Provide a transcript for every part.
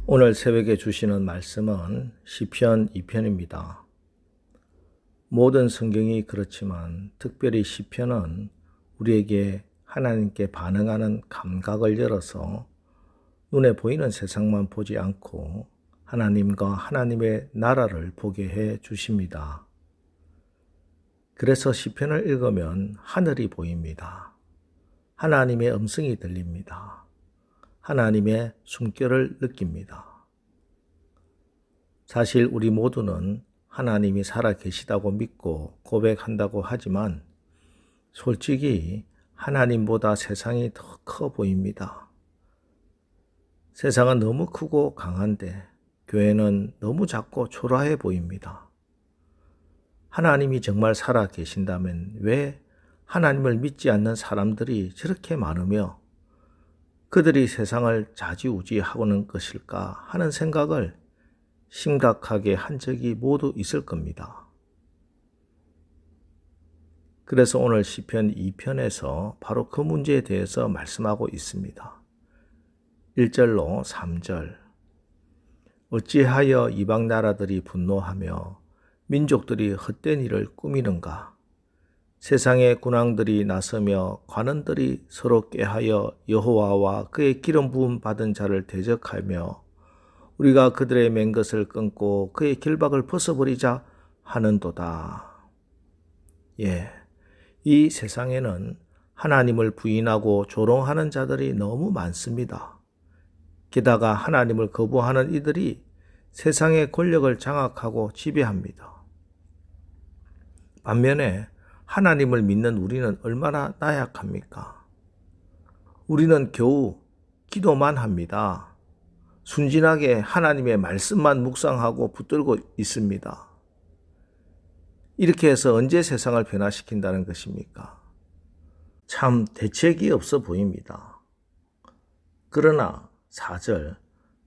오늘 새벽에 주시는 말씀은 시편 2편입니다. 모든 성경이 그렇지만 특별히 시편은 우리에게 하나님께 반응하는 감각을 열어서 눈에 보이는 세상만 보지 않고 하나님과 하나님의 나라를 보게 해 주십니다. 그래서 시편을 읽으면 하늘이 보입니다. 하나님의 음성이 들립니다. 하나님의 숨결을 느낍니다. 사실 우리 모두는 하나님이 살아 계시다고 믿고 고백한다고 하지만 솔직히 하나님보다 세상이 더 커 보입니다. 세상은 너무 크고 강한데 교회는 너무 작고 초라해 보입니다. 하나님이 정말 살아 계신다면 왜 하나님을 믿지 않는 사람들이 저렇게 많으며 그들이 세상을 좌지우지하고는 것일까 하는 생각을 심각하게 한 적이 모두 있을 겁니다. 그래서 오늘 시편 2편에서 바로 그 문제에 대해서 말씀하고 있습니다. 1절로 3절. 어찌하여 이방 나라들이 분노하며 민족들이 헛된 일을 꾸미는가? 세상의 군왕들이 나서며 관원들이 서로 꾀하여 여호와와 그의 기름 부음 받은 자를 대적하며 우리가 그들의 맨 것을 끊고 그의 결박을 벗어버리자 하는도다. 이 세상에는 하나님을 부인하고 조롱하는 자들이 너무 많습니다. 게다가 하나님을 거부하는 이들이 세상의 권력을 장악하고 지배합니다. 반면에 하나님을 믿는 우리는 얼마나 나약합니까? 우리는 겨우 기도만 합니다. 순진하게 하나님의 말씀만 묵상하고 붙들고 있습니다. 이렇게 해서 언제 세상을 변화시킨다는 것입니까? 참 대책이 없어 보입니다. 그러나 4절,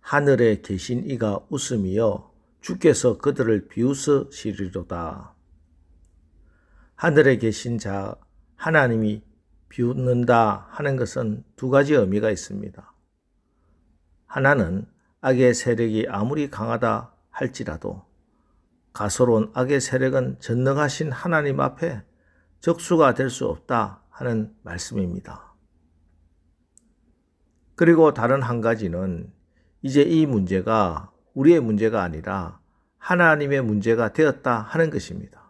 하늘에 계신 이가 웃음이여 주께서 그들을 비웃으시리로다. 하늘에 계신 자 하나님이 비웃는다 하는 것은 두 가지 의미가 있습니다. 하나는 악의 세력이 아무리 강하다 할지라도 가소로운 악의 세력은 전능하신 하나님 앞에 적수가 될 수 없다 하는 말씀입니다. 그리고 다른 한 가지는 이제 이 문제가 우리의 문제가 아니라 하나님의 문제가 되었다 하는 것입니다.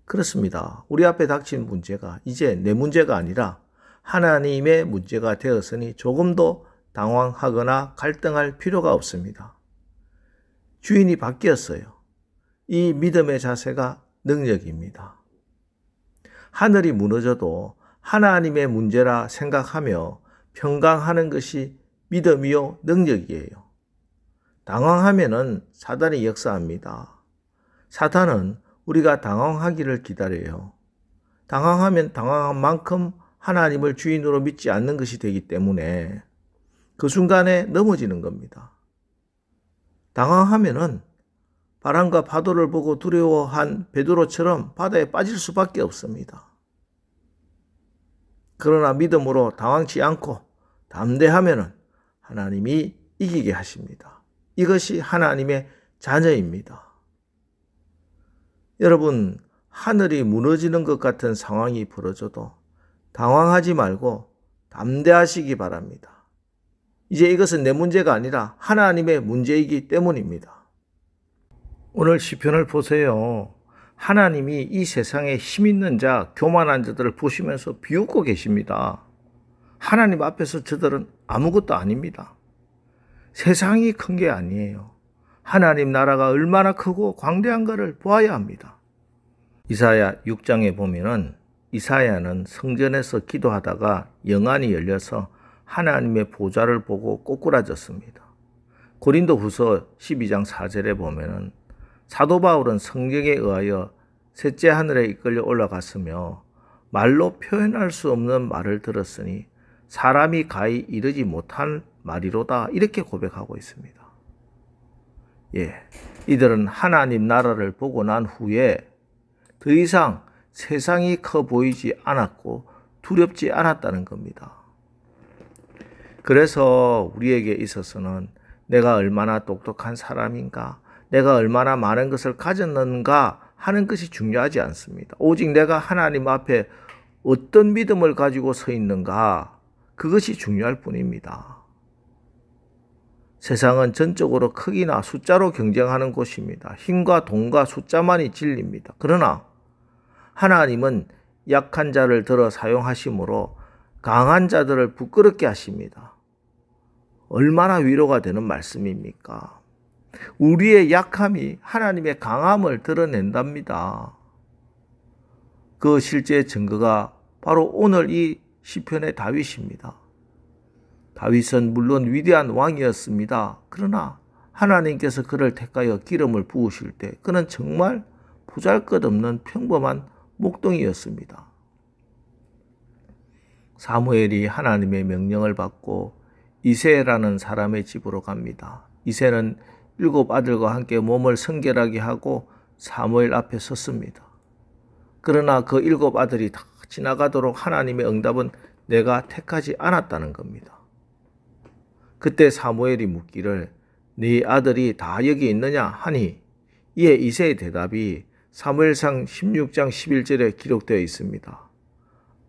그렇습니다. 우리 앞에 닥친 문제가 이제 내 문제가 아니라 하나님의 문제가 되었으니 조금도 당황하거나 갈등할 필요가 없습니다. 주인이 바뀌었어요. 이 믿음의 자세가 능력입니다. 하늘이 무너져도 하나님의 문제라 생각하며 평강하는 것이 믿음이요 능력이에요. 당황하면은 사단이 역사합니다. 사탄은 우리가 당황하기를 기다려요. 당황하면 당황한 만큼 하나님을 주인으로 믿지 않는 것이 되기 때문에 그 순간에 넘어지는 겁니다. 당황하면은 바람과 파도를 보고 두려워한 베드로처럼 바다에 빠질 수밖에 없습니다. 그러나 믿음으로 당황치 않고 담대하면은 하나님이 이기게 하십니다. 이것이 하나님의 자녀입니다. 여러분, 하늘이 무너지는 것 같은 상황이 벌어져도 당황하지 말고 담대하시기 바랍니다. 이제 이것은 내 문제가 아니라 하나님의 문제이기 때문입니다. 오늘 시편을 보세요. 하나님이 이 세상에 힘 있는 자, 교만한 자들을 보시면서 비웃고 계십니다. 하나님 앞에서 저들은 아무것도 아닙니다. 세상이 큰 게 아니에요. 하나님 나라가 얼마나 크고 광대한가를 보아야 합니다. 이사야 6장에 보면은 이사야는 성전에서 기도하다가 영안이 열려서 하나님의 보좌를 보고 꼬꾸라졌습니다. 고린도후서 12장 4절에 보면은 사도 바울은 성경에 의하여 셋째 하늘에 이끌려 올라갔으며 말로 표현할 수 없는 말을 들었으니 사람이 가히 이르지 못한 말이로다 이렇게 고백하고 있습니다. 이들은 하나님 나라를 보고 난 후에 더 이상 세상이 커 보이지 않았고 두렵지 않았다는 겁니다. 그래서 우리에게 있어서는 내가 얼마나 똑똑한 사람인가, 내가 얼마나 많은 것을 가졌는가 하는 것이 중요하지 않습니다. 오직 내가 하나님 앞에 어떤 믿음을 가지고 서 있는가, 그것이 중요할 뿐입니다. 세상은 전적으로 크기나 숫자로 경쟁하는 곳입니다. 힘과 돈과 숫자만이 진리입니다. 그러나 하나님은 약한 자를 들어 사용하심으로 강한 자들을 부끄럽게 하십니다. 얼마나 위로가 되는 말씀입니까? 우리의 약함이 하나님의 강함을 드러낸답니다. 그 실제 증거가 바로 오늘 이 시편의 다윗입니다. 다윗은 물론 위대한 왕이었습니다. 그러나 하나님께서 그를 택하여 기름을 부으실 때 그는 정말 보잘것없는 평범한 목동이었습니다. 사무엘이 하나님의 명령을 받고 이새라는 사람의 집으로 갑니다. 이새는 7 아들과 함께 몸을 성결하게 하고 사무엘 앞에 섰습니다. 그러나 그 7 아들이 다 지나가도록 하나님의 응답은 내가 택하지 않았다는 겁니다. 그때 사무엘이 묻기를 네 아들이 다 여기 있느냐 하니 이에 이새의 대답이 사무엘상 16장 11절에 기록되어 있습니다.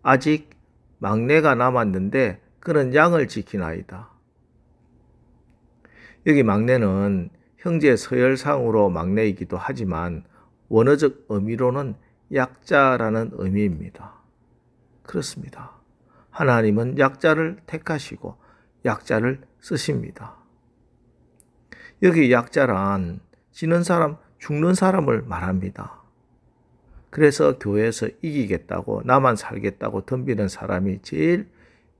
아직 막내가 남았는데 그는 양을 지키나이다. 여기 막내는 형제 서열상으로 막내이기도 하지만 원어적 의미로는 약자라는 의미입니다. 그렇습니다. 하나님은 약자를 택하시고 약자를 쓰십니다. 여기 약자란 지는 사람, 죽는 사람을 말합니다. 그래서 교회에서 이기겠다고 나만 살겠다고 덤비는 사람이 제일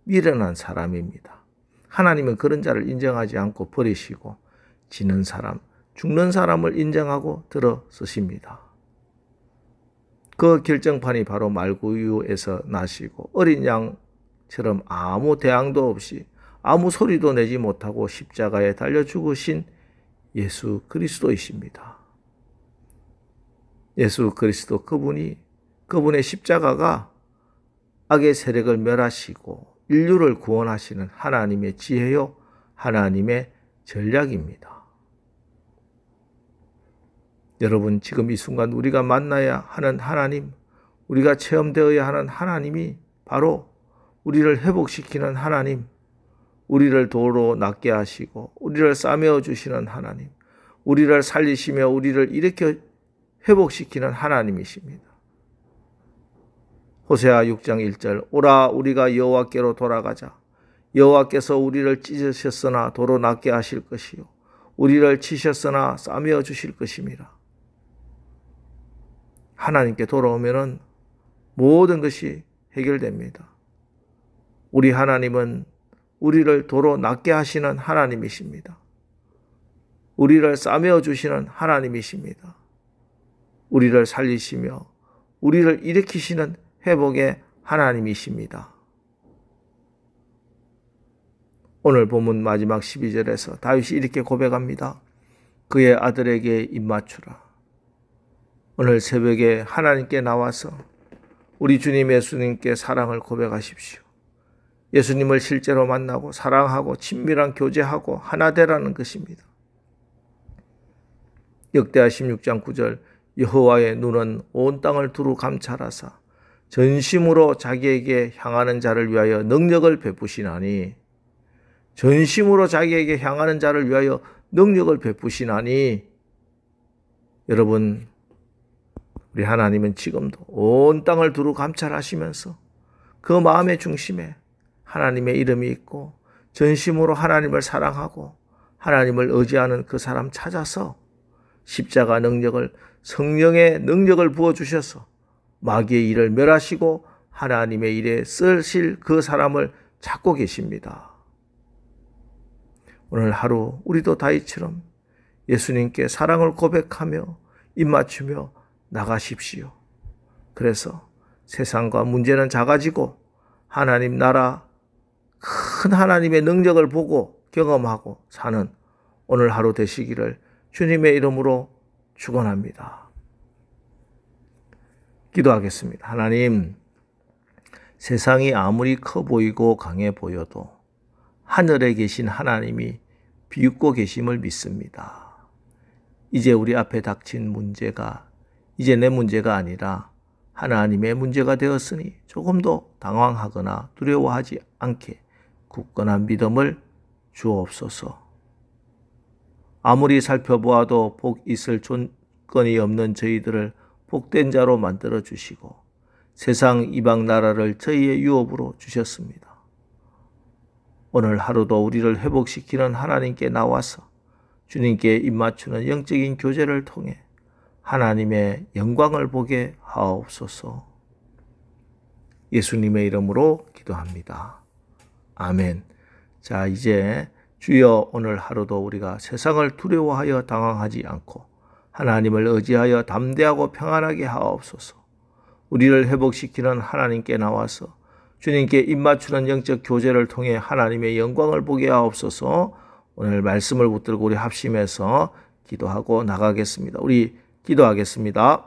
미련한 사람입니다. 하나님은 그런 자를 인정하지 않고 버리시고 지는 사람, 죽는 사람을 인정하고 들어 쓰십니다. 그 결정판이 바로 말구유에서 나시고 어린 양처럼 아무 대항도 없이 아무 소리도 내지 못하고 십자가에 달려 죽으신 예수 그리스도이십니다. 예수 그리스도 그분의 십자가가 악의 세력을 멸하시고 인류를 구원하시는 하나님의 지혜요, 하나님의 전략입니다. 여러분, 지금 이 순간 우리가 만나야 하는 하나님, 우리가 체험되어야 하는 하나님이 바로 우리를 회복시키는 하나님, 우리를 도로 낫게 하시고 우리를 싸매어 주시는 하나님, 우리를 살리시며 우리를 일으켜 회복시키는 하나님이십니다. 호세아 6장 1절 오라 우리가 여호와께로 돌아가자. 여호와께서 우리를 찢으셨으나 도로 낫게 하실 것이요 우리를 치셨으나 싸매어 주실 것임이라. 하나님께 돌아오면은 모든 것이 해결됩니다. 우리 하나님은 우리를 도로 낫게 하시는 하나님이십니다. 우리를 싸매어 주시는 하나님이십니다. 우리를 살리시며 우리를 일으키시는 회복의 하나님이십니다. 오늘 본문 마지막 12절에서 다윗이 이렇게 고백합니다. 그의 아들에게 입맞추라. 오늘 새벽에 하나님께 나와서 우리 주님 예수님께 사랑을 고백하십시오. 예수님을 실제로 만나고 사랑하고 친밀한 교제하고 하나 되라는 것입니다. 역대하 16장 9절 여호와의 눈은 온 땅을 두루 감찰하사 전심으로 자기에게 향하는 자를 위하여 능력을 베푸시나니 전심으로 자기에게 향하는 자를 위하여 능력을 베푸시나니 여러분 우리 하나님은 지금도 온 땅을 두루 감찰하시면서 그 마음의 중심에 하나님의 이름이 있고 전심으로 하나님을 사랑하고 하나님을 의지하는 그 사람 찾아서 십자가 능력을 성령의 능력을 부어주셔서 마귀의 일을 멸하시고 하나님의 일에 쓰실 그 사람을 찾고 계십니다. 오늘 하루 우리도 다윗처럼 예수님께 사랑을 고백하며 입맞추며 나가십시오. 그래서 세상과 문제는 작아지고 하나님 나라 큰 하나님의 능력을 보고 경험하고 사는 오늘 하루 되시기를 주님의 이름으로 축원합니다. 기도하겠습니다. 하나님, 세상이 아무리 커 보이고 강해 보여도 하늘에 계신 하나님이 비웃고 계심을 믿습니다. 이제 우리 앞에 닥친 문제가 이제 내 문제가 아니라 하나님의 문제가 되었으니 조금도 당황하거나 두려워하지 않게 굳건한 믿음을 주옵소서. 아무리 살펴보아도 복 있을 조건이 없는 저희들을 복된 자로 만들어 주시고 세상 이방 나라를 저희의 유업으로 주셨습니다. 오늘 하루도 우리를 회복시키는 하나님께 나와서 주님께 입맞추는 영적인 교제를 통해 하나님의 영광을 보게 하옵소서. 예수님의 이름으로 기도합니다. 아멘. 자, 이제 주여 오늘 하루도 우리가 세상을 두려워하여 당황하지 않고 하나님을 의지하여 담대하고 평안하게 하옵소서. 우리를 회복시키는 하나님께 나와서 주님께 입맞추는 영적 교제를 통해 하나님의 영광을 보게 하옵소서. 오늘 말씀을 붙들고 우리 합심해서 기도하고 나가겠습니다. 우리 기도하겠습니다.